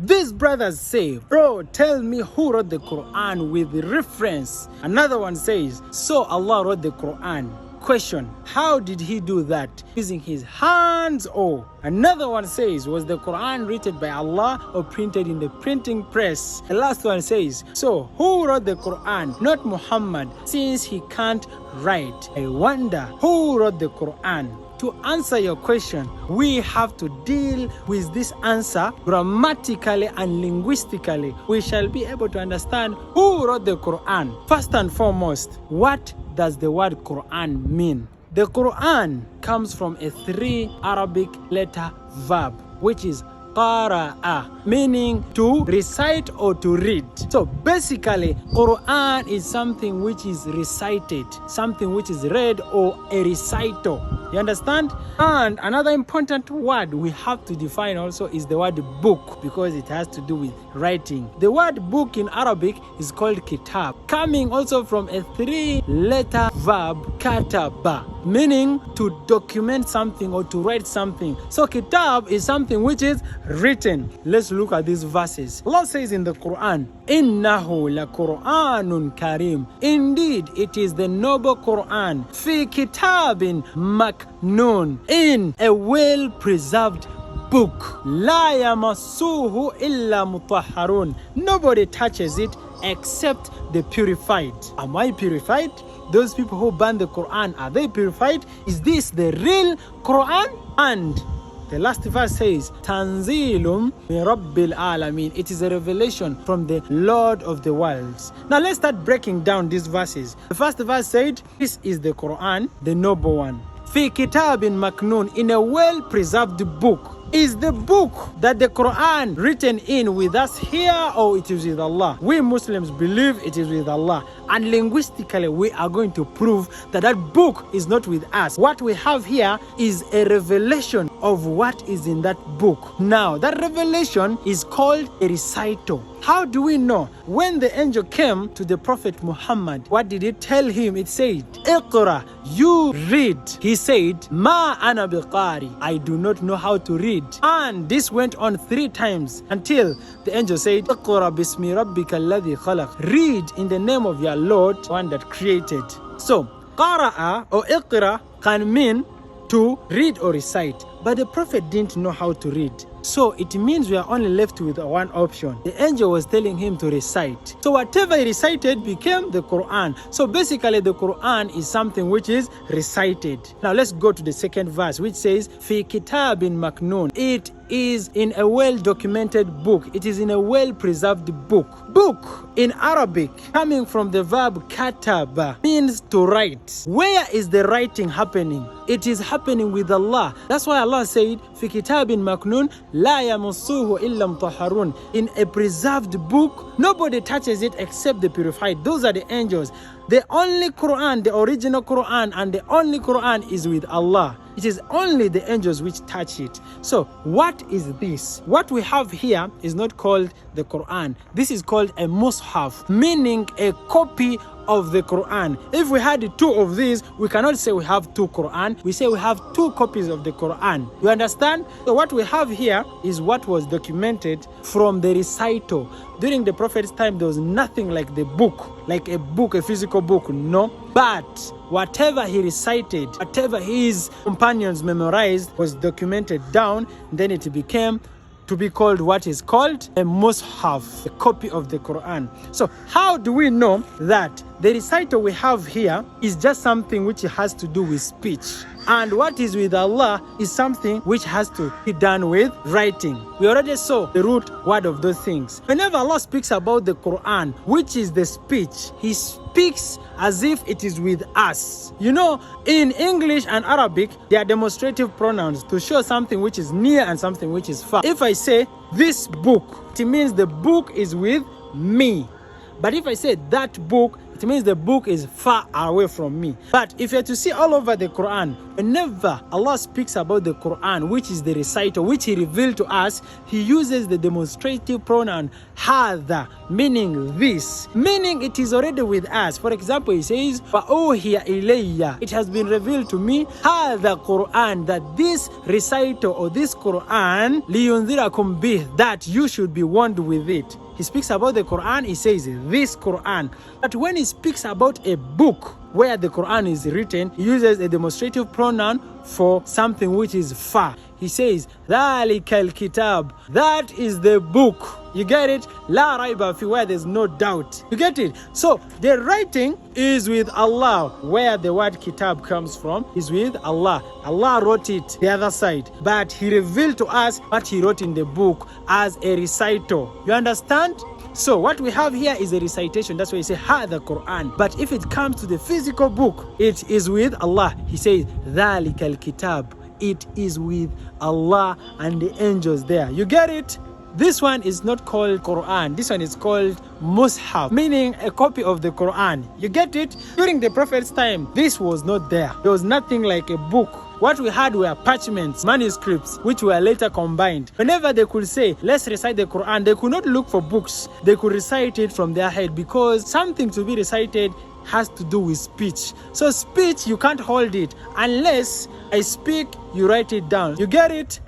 These brothers say, bro, tell me who wrote the Quran with reference. Another one says, so Allah wrote the Quran. Question, how did he do that? Using his hands or? Another one says, was the Quran written by Allah or printed in the printing press? The last one says, so who wrote the Quran? Not Muhammad, since he can't write. I wonder who wrote the Quran? To answer your question, we have to deal with this answer grammatically and linguistically. We shall be able to understand who wrote the Quran. First and foremost, what does the word Quran mean? The Quran comes from a 3 Arabic letter verb, which is qara'a, meaning to recite or to read. So basically, Quran is something which is recited, something which is read or a recital. You understand? And another important word we have to define also is the word book, because it has to do with writing. The word book in Arabic is called kitab, coming also from a 3-letter verb, kataba, meaning to document something or to write something. So kitab is something which is written. Let's look at these verses. Allah says in the Quran, Innahu la Quranun Karim. Indeed, it is the noble Quran. Fi kitabin maknoon. In a well-preserved book. La yamassuhu illa mutahharun. Nobody touches it except the purified. Am I purified? Those people who burn the Quran, are they purified? Is this the real Quran? And the last verse says, Tanzilum min Rabbil Alameen. It is a revelation from the Lord of the worlds. Now let's start breaking down these verses. The first verse said, this is the Quran, the noble one. Fi kitabin maknoon, in a well-preserved book. Is the book that the Quran written in with us here, or it is with Allah? We Muslims believe it is with Allah, and linguistically we are going to prove that that book is not with us. What we have here is a revelation of what is in that book. Now that revelation is called a recital. How do we know? When the angel came to the Prophet Muhammad, what did he tell him? It said, Iqra, you read. He said, Ma ana biqari, I do not know how to read. And this went on 3 times until the angel said, Iqra bismi rabbika alladhi khalaq. Read in the name of your Lord, one that created. So, qara'a or iqra can mean to read or recite. But the Prophet didn't know how to read. So it means we are only left with one option. The angel was telling him to recite. So whatever he recited became the Quran. So basically the Quran is something which is recited. Now let's go to the second verse, which says, Fi kitabin maknoon. It is in a well-documented book. It is in a well-preserved book. Book in Arabic, coming from the verb kataba, means to write. Where is the writing happening? It is happening with Allah. That's why Allah said, Fi kitabin maknoon, la yamassuhu illa mutahharun. In a preserved book, nobody touches it except the purified. Those are the angels. The only Quran, the original Quran, and the only Quran is with Allah. It is only the angels which touch it. So what is this? What we have here is not called the Quran. This is called a mushaf, meaning a copy of the Quran. If we had 2 of these, we cannot say we have 2 Quran. We say we have 2 copies of the Quran. You understand? So what we have here is what was documented from the recital. During the Prophet's time, there was nothing like the book, like a book, a physical book, no. But whatever he recited, whatever his companions memorized was documented down. Then it became to be called what is called a mushaf, a copy of the Quran. So how do we know that the recital we have here is just something which has to do with speech, and what is with Allah is something which has to be done with writing? We already saw the root word of those things. Whenever Allah speaks about the Quran, which is the speech, He speaks as if it is with us. You know, in English and Arabic, they are demonstrative pronouns to show something which is near and something which is far. If I say this book, it means the book is with me. But if I say that book, It means the book is far away from me. But if you're to see all over the Quran, whenever Allah speaks about the Quran, which is the reciter, which He revealed to us, He uses the demonstrative pronoun hadha, meaning this, meaning it is already with us. For example, He says, فَأُوحِيَ إِلَيَّ, it has been revealed to me, hadha Quran, that this reciter or this Quran, لِيُنذِرَكُمْ بِهِ, that you should be warned with it. He speaks about the Quran, He says this Quran. But when He speaks about a book where the Quran is written, He uses a demonstrative pronoun for something which is far. He says, ذَلِكَ الْكِتَابِ, that is the book. You get it? La raiba fi, where there's no doubt. You get it? So the writing is with Allah. Where the word kitab comes from is with Allah. Allah wrote it the other side, but He revealed to us what He wrote in the book as a reciter. You understand? So what we have here is a recitation. That's why He says the Quran. But if it comes to the physical book, it is with Allah. He says ذَلِكَ الْكِتَابِ, it is with Allah and the angels there. You get it? This one is not called Quran. This one is called Mus'haf, meaning a copy of the Quran. You get it? During the Prophet's time, this was not there. There was nothing like a book. What we had were parchments, manuscripts, which were later combined. Whenever they could say, let's recite the Quran, they could not look for books. They could recite it from their head, because something to be recited has to do with speech. So speech, you can't hold it. Unless I speak, you write it down. You get it?